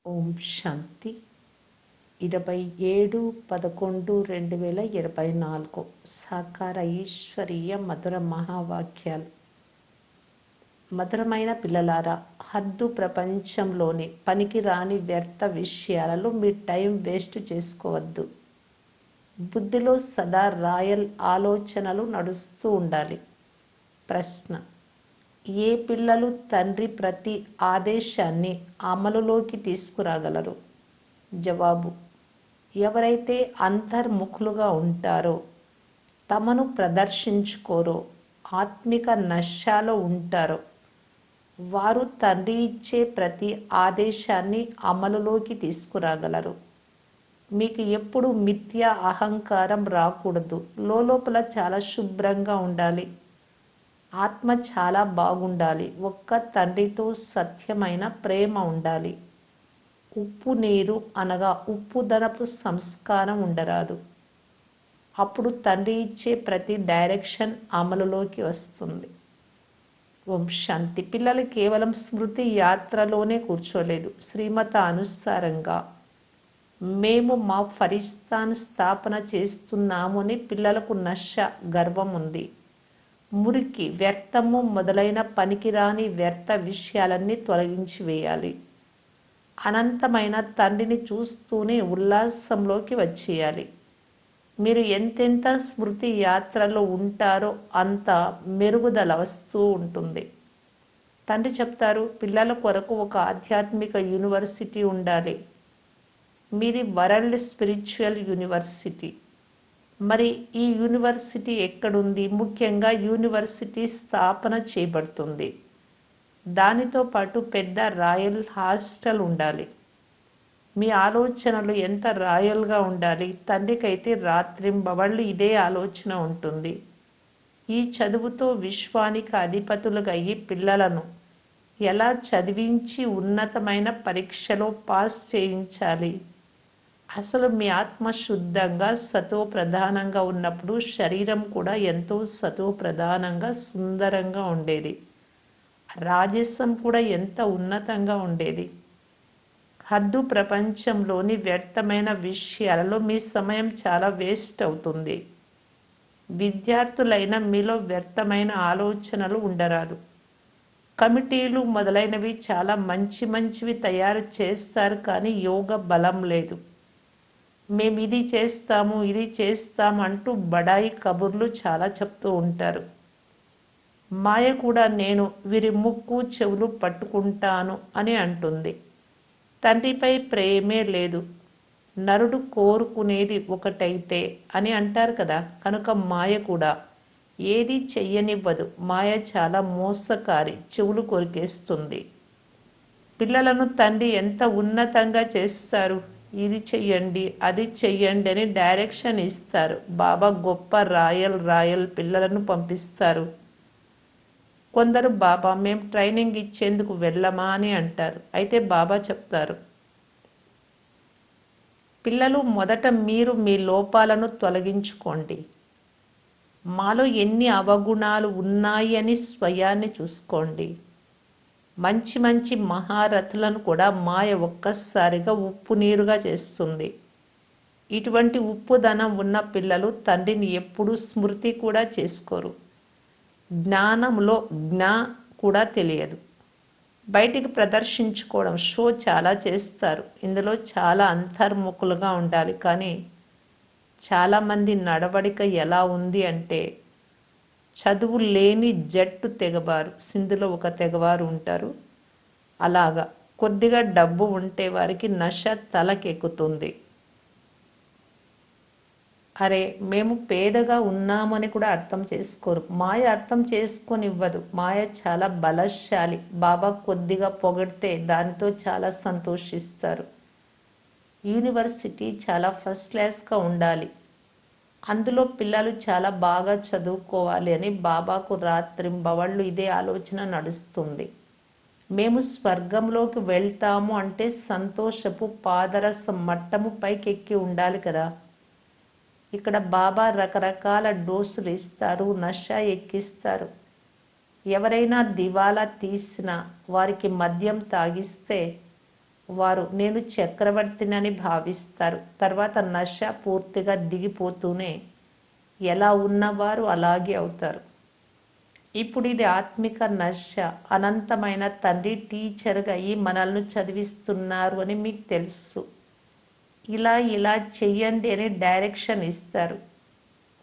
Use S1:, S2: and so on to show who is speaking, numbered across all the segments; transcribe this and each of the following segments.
S1: ఓం శాంతి 27/11/2024 సాకార ఈశ్వరీయ మధుర మహావాక్యాలు. మధురమైన పిల్లలారా, హద్దు ప్రపంచంలోని పనికిరాని వ్యర్థ విషయాలలో మీ టైం వేస్ట్ చేసుకోవద్దు. బుద్ధిలో సదా రాయల్ ఆలోచనలు నడుస్తూ ఉండాలి. ప్రశ్న: ఏ పిల్లలు తండ్రి ప్రతి ఆదేశాన్ని అమలులోకి తీసుకురాగలరు? జవాబు: ఎవరైతే అంతర్ముఖులుగా ఉంటారో, తమను ప్రదర్శించుకోరో, ఆత్మిక నశాలో ఉంటారో, వారు తండ్రి ఇచ్చే ప్రతి ఆదేశాన్ని అమలులోకి తీసుకురాగలరు. మీకు ఎప్పుడు మిథ్యా అహంకారం రాకూడదు. లోపల చాలా శుభ్రంగా ఉండాలి. ఆత్మ చాలా బాగుండాలి. ఒక్క తండ్రితో సత్యమైన ప్రేమ ఉండాలి. ఉప్పు నీరు అనగా ఉప్పుదనపు సంస్కారం ఉండరాదు. అప్పుడు తండ్రి ఇచ్చే ప్రతి డైరెక్షన్ అమలులోకి వస్తుంది. ఓం శాంతి. పిల్లలు కేవలం స్మృతి యాత్రలోనే కూర్చోలేదు. శ్రీమత అనుసారంగా మేము మా ఫరిస్తాను స్థాపన చేస్తున్నాము అని పిల్లలకు నశ, గర్వం ఉంది. మురికి, వ్యర్థము మొదలైన పనికిరాని వ్యర్థ విషయాలన్నీ తొలగించి వేయాలి. అనంతమైన తండ్రిని చూస్తూనే ఉల్లాసంలోకి వచ్చేయాలి. మీరు ఎంతెంత స్మృతి యాత్రలో ఉంటారో అంత మెరుగుదల వస్తూ ఉంటుంది. తండ్రి చెప్తారు, పిల్లల కొరకు ఒక ఆధ్యాత్మిక యూనివర్సిటీ ఉండాలి. మీది వరల్డ్ స్పిరిచువల్ యూనివర్సిటీ. మరి ఈ యూనివర్సిటీ ఎక్కడుంది? ముఖ్యంగా యూనివర్సిటీ స్థాపన చేయబడుతుంది. దానితో పాటు పెద్ద రాయల్ హాస్టల్ ఉండాలి. మీ ఆలోచనలు ఎంత రాయల్గా ఉండాలి. తండ్రికైతే రాత్రింబవళ్ళు ఇదే ఆలోచన ఉంటుంది. ఈ చదువుతో విశ్వానికి అధిపతులుగా అయ్యి పిల్లలను ఎలా చదివించి ఉన్నతమైన పరీక్షలో పాస్ చేయించాలి. అసలు మీ ఆత్మ శుద్ధంగా సతో ప్రధానంగా ఉన్నప్పుడు శరీరం కూడా ఎంతో సతో ప్రధానంగా సుందరంగా ఉండేది. రాజసం కూడా ఎంత ఉన్నతంగా ఉండేది. హద్దు ప్రపంచంలోని వ్యర్థమైన విషయాలలో మీ సమయం చాలా వేస్ట్ అవుతుంది. విద్యార్థులైన మీలో వ్యర్థమైన ఆలోచనలు ఉండరాదు. కమిటీలు మొదలైనవి చాలా మంచివి తయారు చేస్తారు, కానీ యోగ బలం లేదు. మేము ఇది చేస్తాము అంటూ బడాయి కబుర్లు చాలా చెప్తూ ఉంటారు. మాయ కూడా నేను వీరి ముక్కు చెవులు పట్టుకుంటాను అని అంటుంది. తండ్రిపై ప్రేమే లేదు. నరుడు కోరుకునేది ఒకటైతే అని అంటారు కదా. కనుక మాయ కూడా ఏది చెయ్యనివ్వదు. మాయ చాలా మోసకారి, చెవులు కొరికేస్తుంది. పిల్లలను తండ్రి ఎంత ఉన్నతంగా చేస్తారు. ఇది చెయ్యండి, అది చెయ్యండి అని డైరెక్షన్ ఇస్తారు. బాబా గొప్ప రాయల్ పిల్లలను పంపిస్తారు. కొందరు బాబా మేము ట్రైనింగ్ ఇచ్చేందుకు వెళ్ళమా అని అంటారు. అయితే బాబా చెప్తారు, పిల్లలు మొదట మీరు మీ లోపాలను తొలగించుకోండి. మాలో ఎన్ని అవగుణాలు ఉన్నాయి అని స్వయాన్ని చూసుకోండి. మంచి మహారథులను కూడా మాయ ఒక్కసారిగా ఉప్పు నీరుగా చేస్తుంది. ఇటువంటి ఉప్పుదనం ఉన్న పిల్లలు తండ్రిని ఎప్పుడూ స్మృతి కూడా చేసుకోరు. జ్ఞానంలో జ్ఞా కూడా తెలియదు. బయటికి ప్రదర్శించుకోవడం, షో చాలా చేస్తారు. ఇందులో చాలా అంతర్ముఖులుగా ఉండాలి. కానీ చాలామంది నడవడిక ఎలా ఉంది అంటే, చదువు లేని జట్టు తెగబారు. సింధులో ఒక తెగవారు ఉంటారు. అలాగా కొద్దిగా డబ్బు ఉంటే వారికి నశ తలకెక్కుతుంది. అరే మేము పేదగా ఉన్నామని కూడా అర్థం చేసుకోరు. మాయ అర్థం చేసుకొనివ్వదు. మాయ చాలా బలశాలి. బాబా కొద్దిగా పొగిడితే దానితో చాలా సంతోషిస్తారు. యూనివర్సిటీ చాలా ఫస్ట్ క్లాస్గా ఉండాలి. అందులో పిల్లలు చాలా బాగా చదువుకోవాలి అని బాబాకు రాత్రింబవళ్ళు ఇదే ఆలోచన నడుస్తుంది. మేము స్వర్గంలోకి వెళ్తాము అంటే సంతోషపు పాదరసం మట్టము పైకెక్కి ఉండాలి కదా. ఇక్కడ బాబా రకరకాల డోసులు ఇస్తారు, నష ఎక్కిస్తారు. ఎవరైనా దివాలా తీసినా, వారికి మద్యం తాగిస్తే వారు నేను చక్రవర్తినని భావిస్తారు. తర్వాత నశ పూర్తిగా దిగిపోతూనే ఎలా ఉన్నవారు అలాగే అవుతారు. ఇప్పుడు ఇది ఆత్మిక నశ. అనంతమైన తండ్రి టీచర్గా అయి మనల్ని చదివిస్తున్నారు అని మీకు తెలుసు. ఇలా ఇలా చెయ్యండి అని డైరెక్షన్ ఇస్తారు.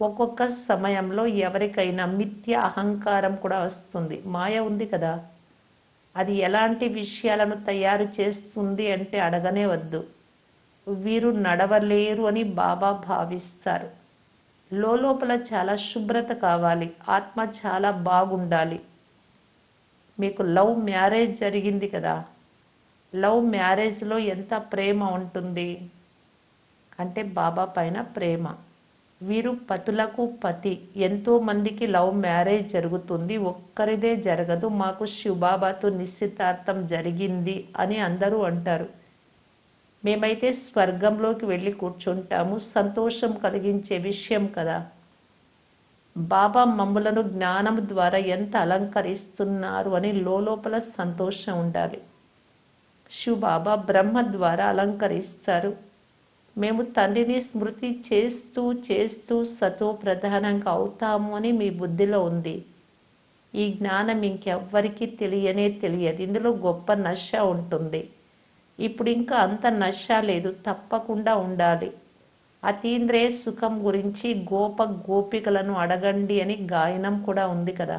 S1: ఒక్కొక్క సమయంలో ఎవరికైనా మిథ్య అహంకారం కూడా వస్తుంది. మాయ ఉంది కదా, అది ఎలాంటి విషయాలను తయారు చేస్తుంది అంటే అడగనే వద్దు. వీరు నడవలేరు అని బాబా భావిస్తారు. లోపల చాలా శుభ్రత కావాలి, ఆత్మ చాలా బాగుండాలి. మీకు లవ్ మ్యారేజ్ జరిగింది కదా, లవ్ మ్యారేజ్లో ఎంత ప్రేమ ఉంటుంది అంటే బాబా పైన ప్రేమ. వీరు పతులకు పతి. ఎంతో మందికి లవ్ మ్యారేజ్ జరుగుతుంది, ఒక్కరిదే జరగదు. మాకు శివబాబాతో నిశ్చితార్థం జరిగింది అని అందరూ అంటారు. మేమైతే స్వర్గంలోకి వెళ్ళి కూర్చుంటాము. సంతోషం కలిగించే విషయం కదా. బాబా మమ్ములను జ్ఞానం ద్వారా ఎంత అలంకరిస్తున్నారు అని లోపల సంతోషం ఉండాలి. శివబాబా బ్రహ్మ ద్వారా అలంకరిస్తారు. మేము తండ్రిని స్మృతి చేస్తూ చేస్తూ సతో ప్రధానంగా అవుతాము అని మీ బుద్ధిలో ఉంది. ఈ జ్ఞానం ఇంకెవ్వరికీ తెలియదు. ఇందులో గొప్ప నశ ఉంటుంది. ఇప్పుడు ఇంకా అంత నశ లేదు, తప్పకుండా ఉండాలి. అతీంద్రియ సుఖం గురించి గోపికలను అడగండి అని గాయనం కూడా ఉంది కదా.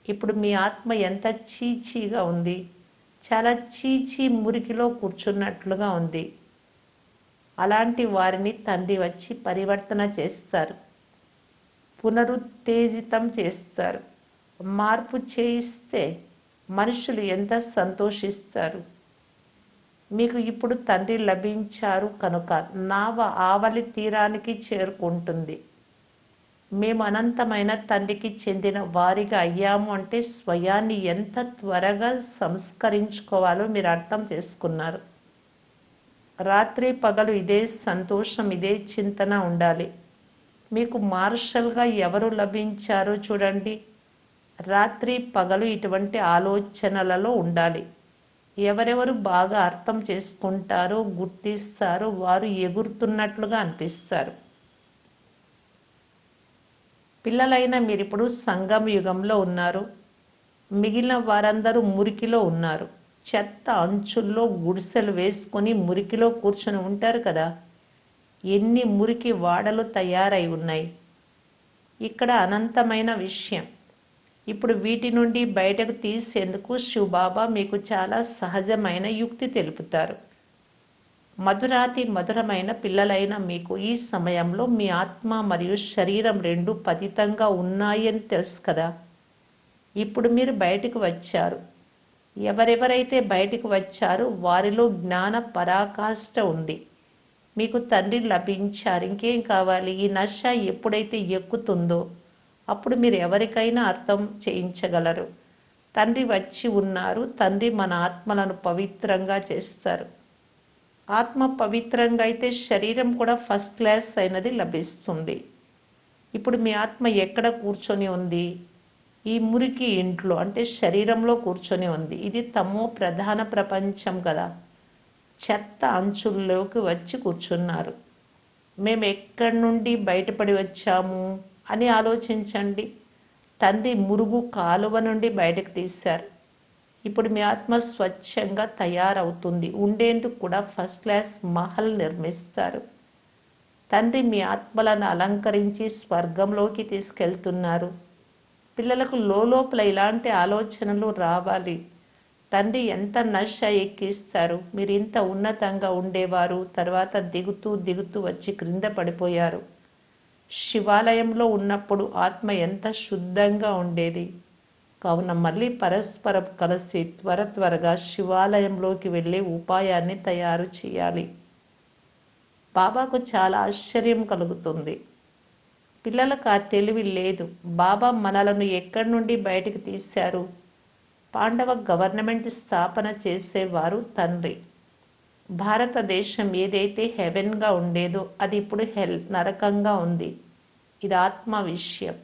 S1: ఇప్పుడు మీ ఆత్మ ఎంత చీచీగా ఉంది, చాలా చీచీ మురికిలో కూర్చున్నట్లుగా ఉంది. అలాంటి వారిని తండ్రి వచ్చి పరివర్తన చేస్తారు, పునరుత్తేజితం చేస్తారు. మార్పు చేయిస్తే మనుషులు ఎంత సంతోషిస్తారు. మీకు ఇప్పుడు తండ్రి లభించారు కనుక నావ ఆవలి తీరానికి చేరుకుంటుంది. మేము అనంతమైన తండ్రికి చెందిన వారిగా అయ్యాము అంటే స్వయాన్ని ఎంత త్వరగా సంస్కరించుకోవాలో మీరు అర్థం చేసుకున్నారు. రాత్రి పగలు ఇదే సంతోషం, ఇదే చింతన ఉండాలి. మీకు మార్షల్గా ఎవరు లభించారో చూడండి. రాత్రి పగలు ఇటువంటి ఆలోచనలలో ఉండాలి. ఎవరెవరు బాగా అర్థం చేసుకుంటారో గుర్తిస్తారో వారు ఎగురుతున్నట్లుగా అనిపిస్తారు. పిల్లలైన మీరిప్పుడు సంగమ యుగంలో ఉన్నారు. మిగిలిన వారందరూ మురికిలో ఉన్నారు. చెత్త అంచుల్లో గుడిసెలు వేసుకొని మురికిలో కూర్చొని ఉంటారు కదా. ఎన్ని మురికి వాడలు తయారై ఉన్నాయి. ఇక్కడ అనంతమైన విషయం. ఇప్పుడు వీటి నుండి బయటకు తీసేందుకు శివబాబా మీకు చాలా సహజమైన యుక్తి తెలుపుతారు. మధురాతి మధురమైన పిల్లలైన మీకు ఈ సమయంలో మీ ఆత్మ మరియు శరీరం రెండు పతితంగా ఉన్నాయి అని తెలుసు కదా. ఇప్పుడు మీరు బయటకు వచ్చారు. ఎవరెవరైతే బయటకు వచ్చారో వారిలో జ్ఞాన పరాకాష్ఠ ఉంది. మీకు తండ్రి లభించారు, ఇంకేం కావాలి. ఈ నశ ఎప్పుడైతే ఎక్కుతుందో అప్పుడు మీరు ఎవరికైనా అర్థం చేయించగలరు. తండ్రి వచ్చి ఉన్నారు. తండ్రి మన ఆత్మలను పవిత్రంగా చేస్తారు. ఆత్మ పవిత్రంగా అయితే శరీరం కూడా ఫస్ట్ క్లాస్ అయినది లభిస్తుంది. ఇప్పుడు మీ ఆత్మ ఎక్కడ కూర్చొని ఉంది? ఈ మురికి ఇంట్లో అంటే శరీరంలో కూర్చొని ఉంది. ఇది తమో ప్రధాన ప్రపంచం కదా. చెత్త అంచుల్లోకి వచ్చి కూర్చున్నారు. మేము ఎక్కడి నుండి బయటపడి వచ్చాము అని ఆలోచించండి. తండ్రి మురుగు కాలువ నుండి బయటకు తీశారు. ఇప్పుడు మీ ఆత్మ స్వచ్ఛంగా తయారవుతుంది. ఉండేందుకు కూడా ఫస్ట్ క్లాస్ మహల్ నిర్మిస్తారు. తండ్రి మీ ఆత్మలను అలంకరించి స్వర్గంలోకి తీసుకెళ్తున్నారు. పిల్లలకు లోపల ఇలాంటి ఆలోచనలు రావాలి. తండ్రి ఎంత నశ ఎక్కిస్తారు. మీరు ఇంత ఉన్నతంగా ఉండేవారు, తర్వాత దిగుతూ దిగుతూ వచ్చి క్రింద పడిపోయారు. శివాలయంలో ఉన్నప్పుడు ఆత్మ ఎంత శుద్ధంగా ఉండేది. కావున మళ్ళీ పరస్పరం కలిసి త్వరగా శివాలయంలోకి వెళ్ళే ఉపాయాన్ని తయారు చేయాలి. బాబాకు చాలా ఆశ్చర్యం కలుగుతుంది. పిల్లలకు ఆ తెలివి లేదు. బాబా మనలను ఎక్కడి నుండి బయటకు తీశారు? పాండవ గవర్నమెంట్ స్థాపన చేసేవారు తండ్రి. భారతదేశం ఏదైతే హెవెన్గా ఉండేదో అది ఇప్పుడు నరకంగా ఉంది. ఇది ఆత్మ విషయం.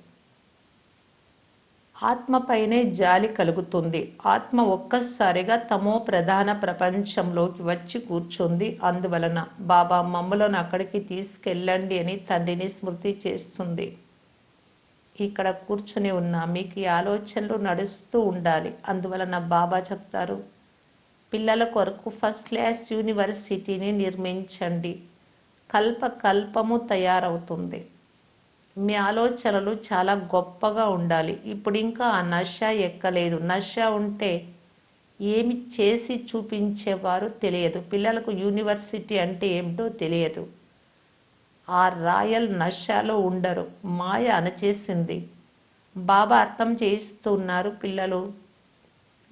S1: ఆత్మపైనే జాలి కలుగుతుంది. ఆత్మ ఒక్కసారిగా తమో ప్రధాన ప్రపంచంలోకి వచ్చి కూర్చుంది. అందువలన బాబా మమ్ములను అక్కడికి తీసుకెళ్ళండి అని తండ్రిని స్మృతి చేస్తుంది. ఇక్కడ కూర్చుని ఉన్నా మీకు ఈ ఆలోచనలు నడుస్తూ ఉండాలి. అందువలన బాబా చెప్తారు, పిల్లల కొరకు ఫస్ట్ క్లాస్ యూనివర్సిటీని నిర్మించండి. కల్పము తయారవుతుంది. మీ ఆలోచనలు చాలా గొప్పగా ఉండాలి. ఇప్పుడు ఇంకా ఆ నష ఎక్కలేదు. నష ఉంటే ఏమి చేసి చూపించేవారు తెలియదు. పిల్లలకు యూనివర్సిటీ అంటే ఏమిటో తెలియదు. ఆ రాయల్ నషలో ఉండరు. మాయ అణచేసింది. బాబా అర్థం చేయిస్తున్నారు, పిల్లలు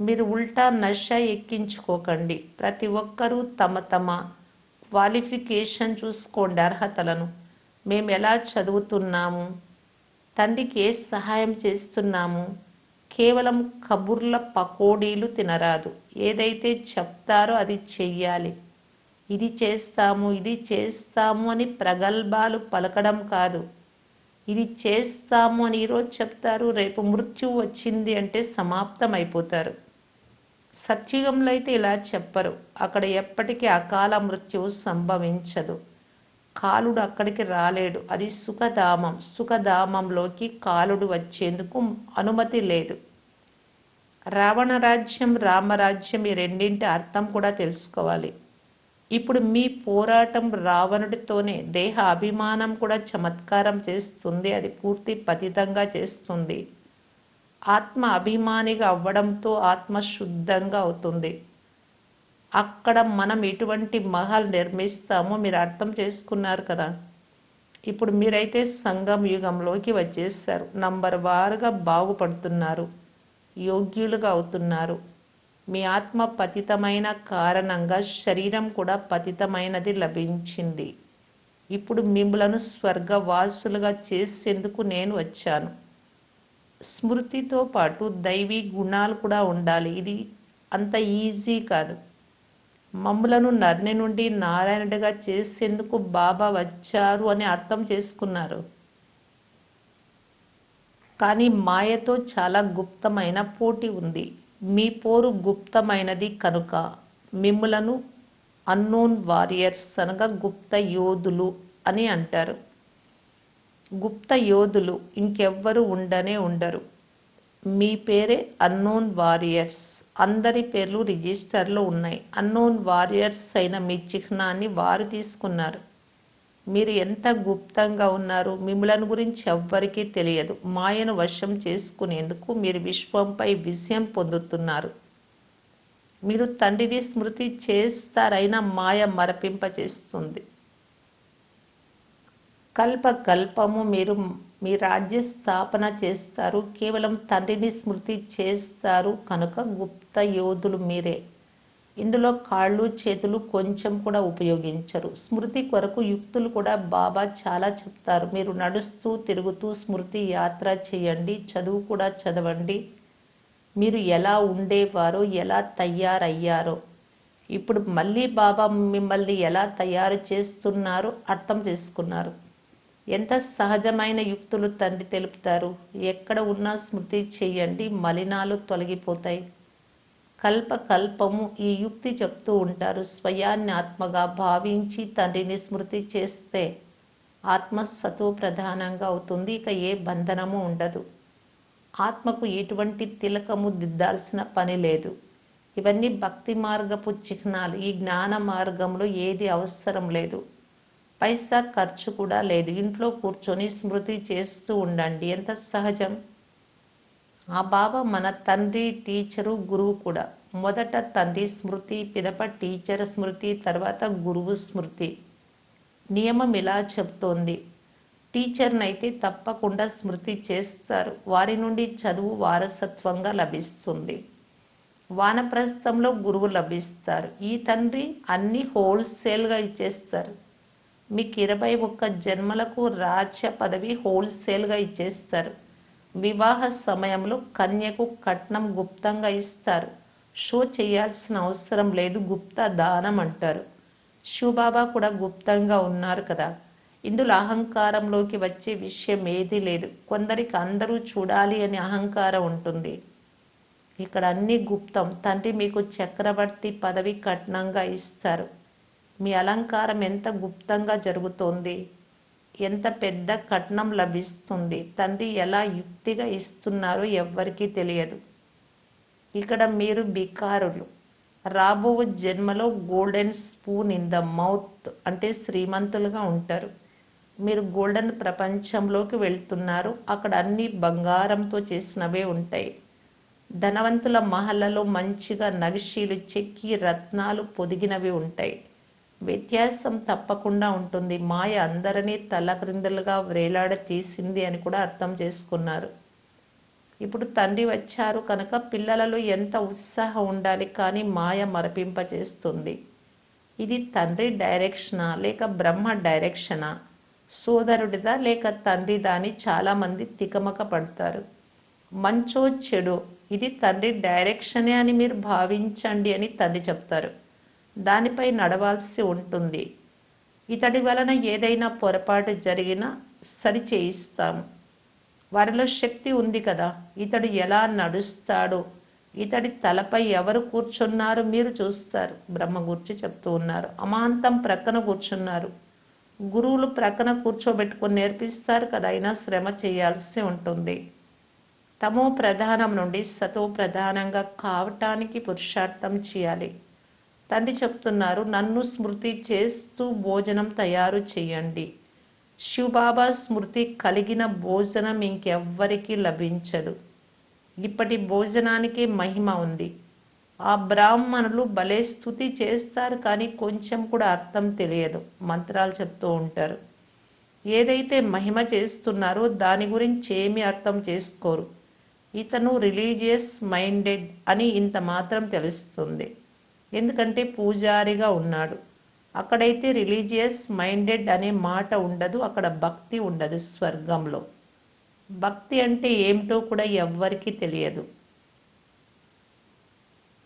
S1: మీరు ఉల్టా నష ఎక్కించుకోకండి. ప్రతి ఒక్కరూ తమ తమ క్వాలిఫికేషన్ చూసుకోండి, అర్హతలను. మేము ఎలా చదువుతున్నాము, తండ్రికి ఏ సహాయం చేస్తున్నాము. కేవలం కబుర్ల పకోడీలు తినరాదు. ఏదైతే చెప్తారో అది చెయ్యాలి. ఇది చేస్తాము ఇది చేస్తాము అని ప్రగల్భాలు పలకడం కాదు. ఇది చేస్తాము అని ఈరోజు చెప్తారు, రేపు మృత్యువు వచ్చింది అంటే సమాప్తం అయిపోతారు. సత్యుగంలో అయితే ఇలా చెప్పరు. అక్కడ ఎప్పటికీ అకాల మృత్యువు సంభవించదు. కాలుడు అక్కడికి రాలేడు. అది సుఖధామం. సుఖధామంలోకి కాలుడు వచ్చేందుకు అనుమతి లేదు. రావణ రాజ్యం, రామరాజ్యం ఈ రెండింటి అర్థం కూడా తెలుసుకోవాలి. ఇప్పుడు మీ పోరాటం రావణుడితోనే. దేహ అభిమానం కూడా చమత్కారం చేస్తుంది. అది పూర్తి పతితంగా చేస్తుంది. ఆత్మ అభిమానిగా అవ్వడంతో ఆత్మ శుద్ధంగా అవుతుంది. అక్కడ మనం ఎటువంటి మహల్ నిర్మిస్తామో మీరు అర్థం చేసుకున్నారు కదా. ఇప్పుడు మీరైతే సంగం యుగంలోకి వచ్చేసారు. నంబర్ వారుగా బాగుపడుతున్నారు, యోగ్యులుగా అవుతున్నారు. మీ ఆత్మ పతితమైన కారణంగా శరీరం కూడా పతితమైనది లభించింది. ఇప్పుడు మిమ్మలను స్వర్గవాసులుగా చేసేందుకు నేను వచ్చాను. స్మృతితో పాటు దైవీ గుణాలు కూడా ఉండాలి. ఇది అంత ఈజీ కాదు. మమ్ములను నర్ని నుండి నారాయణుడిగా చేసేందుకు బాబా వచ్చారు అని అర్థం చేసుకున్నారు. కానీ మాయతో చాలా గుప్తమైన పోటీ ఉంది. మీ పోరు గుప్తమైనది కనుక మిమ్ములను అన్నోన్ వారియర్స్ అనగా గుప్త యోధులు అని అంటారు. గుప్త యోధులు ఇంకెవ్వరు ఉండరు. మీ పేరే అన్నోన్ వారియర్స్. అందరి పేర్లు రిజిస్టర్లో ఉన్నాయి. అన్నోన్ వారియర్స్ అయిన మీ చిహ్నాన్ని వారు తీసుకున్నారు. మీరు ఎంత గుప్తంగా ఉన్నారు, మిమ్మలను గురించి ఎవ్వరికీ తెలియదు. మాయను వశం చేసుకునేందుకు మీరు విశ్వంపై విజయం పొందుతున్నారు. మీరు తండ్రిని స్మృతి చేస్తారైనా మాయ మరపింపచేస్తుంది. కల్పము మీరు మీ రాజ్య స్థాపన చేస్తారు. కేవలం తండ్రిని స్మృతి చేస్తారు కనుక గుప్త యోధులు మీరే. ఇందులో కాళ్ళు చేతులు కొంచెం కూడా ఉపయోగించరు. స్మృతి కొరకు యుక్తులు కూడా బాబా చాలా చెప్తారు. మీరు నడుస్తూ తిరుగుతూ స్మృతి యాత్ర చేయండి. చదువు కూడా చదవండి. మీరు ఎలా ఉండేవారో, ఎలా తయారయ్యారో, ఇప్పుడు మళ్ళీ బాబా మిమ్మల్ని ఎలా తయారు చేస్తున్నారో అర్థం చేసుకున్నారు. ఎంత సహజమైన యుక్తులు తండ్రి తెలుపుతారు. ఎక్కడ ఉన్నా స్మృతి చేయండి, మలినాలు తొలగిపోతాయి. కల్పము ఈ యుక్తి చెప్తూ ఉంటారు. స్వయాన్ని ఆత్మగా భావించి తండ్రిని స్మృతి చేస్తే ఆత్మ సతో ప్రధానంగా అవుతుంది. ఇక ఏ బంధనము ఉండదు. ఆత్మకు ఎటువంటి తిలకము దిద్దాల్సిన పని లేదు. ఇవన్నీ భక్తి మార్గపు చిహ్నాలు. ఈ జ్ఞాన మార్గంలో ఏది అవసరం లేదు. పైసా ఖర్చు కూడా లేదు. ఇంట్లో కూర్చొని స్మృతి చేస్తూ ఉండండి. ఎంత సహజం. ఆ బాబా మన తండ్రి, టీచరు, గురువు కూడా. మొదట తండ్రి స్మృతి, పిదప టీచర్ స్మృతి, తర్వాత గురువు స్మృతి. నియమం ఇలా చెప్తోంది. టీచర్నైతే తప్పకుండా స్మృతి చేస్తారు. వారి నుండి చదువు వారసత్వంగా లభిస్తుంది. వానప్రస్థంలో గురువు లభిస్తారు. ఈ తండ్రి అన్ని హోల్సేల్గా ఇచ్చేస్తారు. మీకు 21 జన్మలకు రాజ్య పదవి హోల్సేల్గా ఇచ్చేస్తారు. వివాహ సమయంలో కన్యకు కట్నం గుప్తంగా ఇస్తారు. షో చేయాల్సిన అవసరం లేదు. గుప్త దానం అంటారు. శివబాబా కూడా గుప్తంగా ఉన్నారు కదా. ఇందులో అహంకారంలోకి వచ్చే విషయం ఏదీ లేదు. కొందరికి అందరూ చూడాలి అనే అహంకారం ఉంటుంది. ఇక్కడ అన్ని గుప్తం. తండ్రి మీకు చక్రవర్తి పదవి కట్నంగా ఇస్తారు. మీ అలంకారం ఎంత గుప్తంగా జరుగుతోంది, ఎంత పెద్ద కట్నం లభిస్తుంది, తండ్రి ఎలా యుక్తిగా ఇస్తున్నారో ఎవ్వరికీ తెలియదు. ఇక్కడ మీరు బికారులు. రాబో జన్మలో golden spoon in the mouth అంటే శ్రీమంతులుగా ఉంటారు. మీరు గోల్డెన్ ప్రపంచంలోకి వెళ్తున్నారు. అక్కడ అన్ని బంగారంతో చేసినవే ఉంటాయి. ధనవంతుల మహల్లలో మంచిగా నగిషీలు చెక్కి రత్నాలు పొదిగినవి ఉంటాయి. వ్యత్యాసం తప్పకుండా ఉంటుంది. మాయ అందరినీ తలక్రిందులుగా వ్రేలాడ తీసింది అని కూడా అర్థం చేసుకున్నారు. ఇప్పుడు తండ్రి వచ్చారు కనుక పిల్లలలో ఎంత ఉత్సాహం ఉండాలి, కానీ మాయ మరపింపచేస్తుంది. ఇది తండ్రి డైరెక్షనా లేక బ్రహ్మ డైరెక్షనా, సోదరుడిదా లేక తండ్రిదా అని చాలామంది తికమక పడతారు. మంచో చెడో ఇది తండ్రి డైరెక్షనే అని మీరు భావించండి అని తండ్రి చెప్తారు. దానిపై నడవాల్సి ఉంటుంది. ఇతడి వలన ఏదైనా పొరపాటు జరిగినా సరి చేయిస్తాము. వారిలో శక్తి ఉంది కదా, ఇతడు ఎలా నడుస్తాడో, ఇతడి తలపై ఎవరు కూర్చున్నారు మీరు చూస్తారు. బ్రహ్మ గురించి చెప్తూ ఉన్నారు. అమాంతం ప్రక్కన కూర్చున్నారు. గురువులు ప్రక్కన కూర్చోబెట్టుకొని నేర్పిస్తారు కదా, అయినా శ్రమ చేయాల్సి ఉంటుంది. తమో ప్రధానం నుండి సతో ప్రధానంగా కావటానికి పురుషార్థం చేయాలి. తండ్రి చెప్తున్నారు, నన్ను స్మృతి చేస్తూ భోజనం తయారు చేయండి. శివబాబా స్మృతి కలిగిన భోజనం ఇంకెవ్వరికీ లభించదు. ఇప్పటి భోజనానికి మహిమ ఉంది. ఆ బ్రాహ్మణులు భలే స్తుతి చేస్తారు, కానీ కొంచెం కూడా అర్థం తెలియదు. మంత్రాలు చెప్తూ ఉంటారు. ఏదైతే మహిమ చేస్తున్నారో దాని గురించి ఏమీ అర్థం చేసుకోరు. ఇతను రిలీజియస్ మైండెడ్ అని ఇంత మాత్రం తెలుస్తుంది, ఎందుకంటే పూజారిగా ఉన్నాడు. అక్కడైతే రిలీజియస్ మైండెడ్ అనే మాట ఉండదు. అక్కడ భక్తి ఉండదు. స్వర్గంలో భక్తి అంటే ఏమిటో కూడా ఎవ్వరికీ తెలియదు.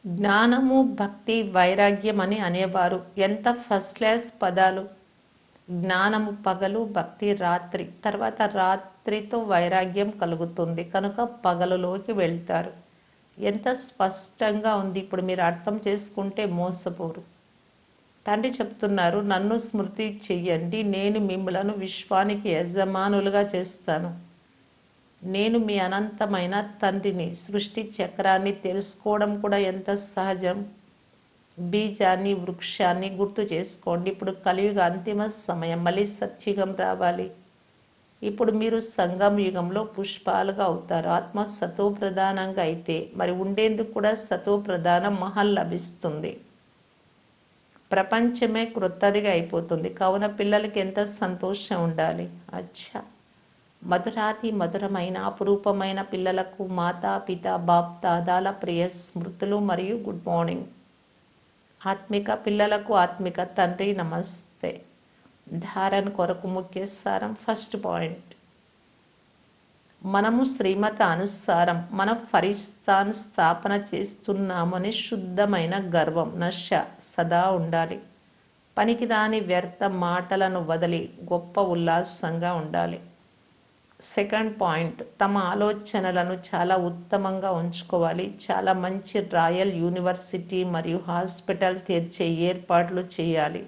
S1: జ్ఞానము, భక్తి, వైరాగ్యం అని అనేవారు. ఎంత ఫస్ట్ క్లాస్ పదాలు. జ్ఞానము పగలు, భక్తి రాత్రి. తర్వాత రాత్రితో వైరాగ్యం కలుగుతుంది కనుక పగలులోకి వెళ్తారు. ఎంత స్పష్టంగా ఉంది. ఇప్పుడు మీరు అర్థం చేసుకుంటే మోసపోరు. తండ్రి చెప్తున్నారు, నన్ను స్మృతి చెయ్యండి, నేను మిమ్మలను విశ్వానికి యజమానులుగా చేస్తాను. నేను మీ అనంతమైన తండ్రిని. సృష్టి చక్రాన్ని తెలుసుకోవడం కూడా ఎంత సహజం. బీజాన్ని, వృక్షాన్ని గుర్తు చేసుకోండి. ఇప్పుడు కలియుగ అంతిమ సమయం, మళ్ళీ సత్యుగం రావాలి. ఇప్పుడు మీరు సంగం యుగంలో పుష్పాలుగా అవుతారు. ఆత్మ సతో ప్రధానంగా అయితే మరి ఉండేందుకు కూడా సతో ప్రధాన మహల్ లభిస్తుంది. ప్రపంచమే క్రొత్తదిగా అయిపోతుంది. కావున పిల్లలకి ఎంత సంతోషం ఉండాలి. అచ్చా, మధురాతి మధురమైన అపురూపమైన పిల్లలకు మాతా పిత బాప్ దాదాల ప్రియ స్మృతులు మరియు గుడ్ మార్నింగ్. ఆత్మిక పిల్లలకు ఆత్మిక తండ్రి నమస్తే. ధారణ కొరకు ముఖ్య సారం. ఫస్ట్ పాయింట్, మనము శ్రీమత అనుసారం మన ఫరిస్తాన్ స్థాపన చేస్తున్నామని శుద్ధమైన గర్వం, నశ సదా ఉండాలి. పనికిరాని వ్యర్థ మాటలను వదిలి గొప్ప ఉల్లాసంగా ఉండాలి. సెకండ్ పాయింట్, తమ ఆలోచనలను చాలా ఉత్తమంగా ఉంచుకోవాలి. చాలా మంచి రాయల్ యూనివర్సిటీ మరియు హాస్పిటల్ తెరిచే ఏర్పాట్లు చేయాలి.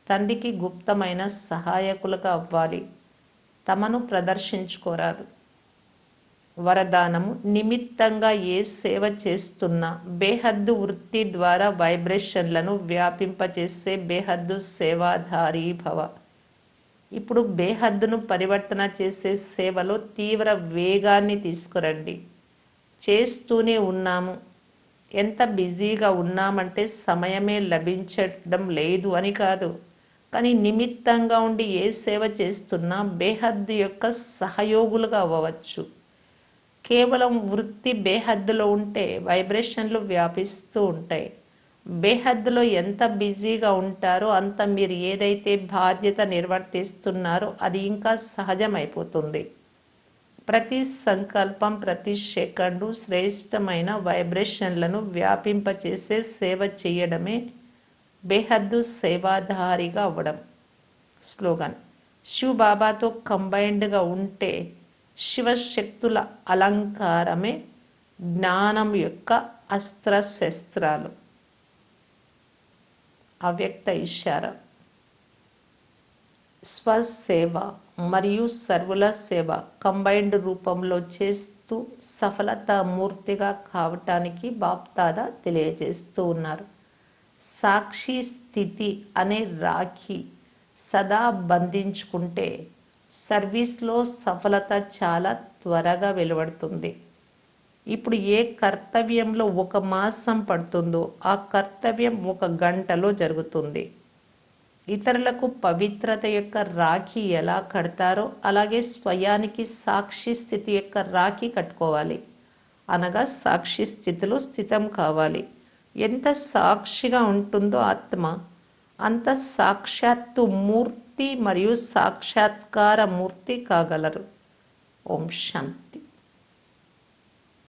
S1: తండ్రికి గుప్తమైన సహాయకులుగా అవ్వాలి. తమను ప్రదర్శించుకోరాదు. వరదానము, నిమిత్తంగా ఏ సేవ చేస్తున్నా బేహద్దు వృత్తి ద్వారా వైబ్రేషన్లను వ్యాపింపచేసే బేహద్దు సేవాధారీ భవ. ఇప్పుడు బేహద్దును పరివర్తన చేసే సేవలో తీవ్ర వేగాన్ని తీసుకురండి. చేస్తూనే ఉన్నాము. ఎంత బిజీగా ఉన్నామంటే సమయమే లభించడం లేదు అని కాదు, కానీ నిమిత్తంగా ఉండి ఏ సేవ చేస్తున్నా బేహద్దు యొక్క సహయోగులుగా అవ్వవచ్చు. కేవలం వృత్తి బేహద్దులో ఉంటే వైబ్రేషన్లు వ్యాపిస్తూ ఉంటాయి. బేహద్దులో ఎంత బిజీగా ఉంటారో అంత మీరు ఏదైతే బాధ్యత నిర్వర్తిస్తున్నారో అది ఇంకా సహజమైపోతుంది. ప్రతి సంకల్పం, ప్రతి సెకండు శ్రేష్టమైన వైబ్రేషన్లను వ్యాపింపచేసే సేవ చేయడమే బేహద్దు సేవాధారిగా అవ్వడం. స్లోగన్, శివబాబాతో కంబైన్డ్గా ఉంటే శివశక్తుల అలంకారమే జ్ఞానం యొక్క అస్త్రశస్త్రాలు. అవ్యక్త ఇషారా. స్వసేవ మరియు సర్వుల సేవ కంబైన్డ్ రూపంలో చేస్తూ సఫలతామూర్తిగా కావటానికి బాప్దాదా తెలియజేస్తూ ఉన్నారు. సాక్షి స్థితి అనే రాఖీ సదా బంధించుకుంటే సర్వీస్లో సఫలత చాలా త్వరగా వెలువడుతుంది. ఇప్పుడు ఏ కర్తవ్యంలో 1 మాసం పడుతుందో ఆ కర్తవ్యం 1 గంటలో జరుగుతుంది. ఇతరులకు పవిత్రత యొక్క రాఖీ ఎలా కడతారో అలాగే స్వయానికి సాక్షి స్థితి యొక్క రాఖీ కట్టుకోవాలి. అనగా సాక్షి స్థితిలో స్థితం కావాలి. ఎంత సాక్షిగా ఉంటుందో ఆత్మ అంత సాక్షాత్తు మూర్తి మరియు సాక్షాత్కార మూర్తి కాగలరు. ఓం శాంతి.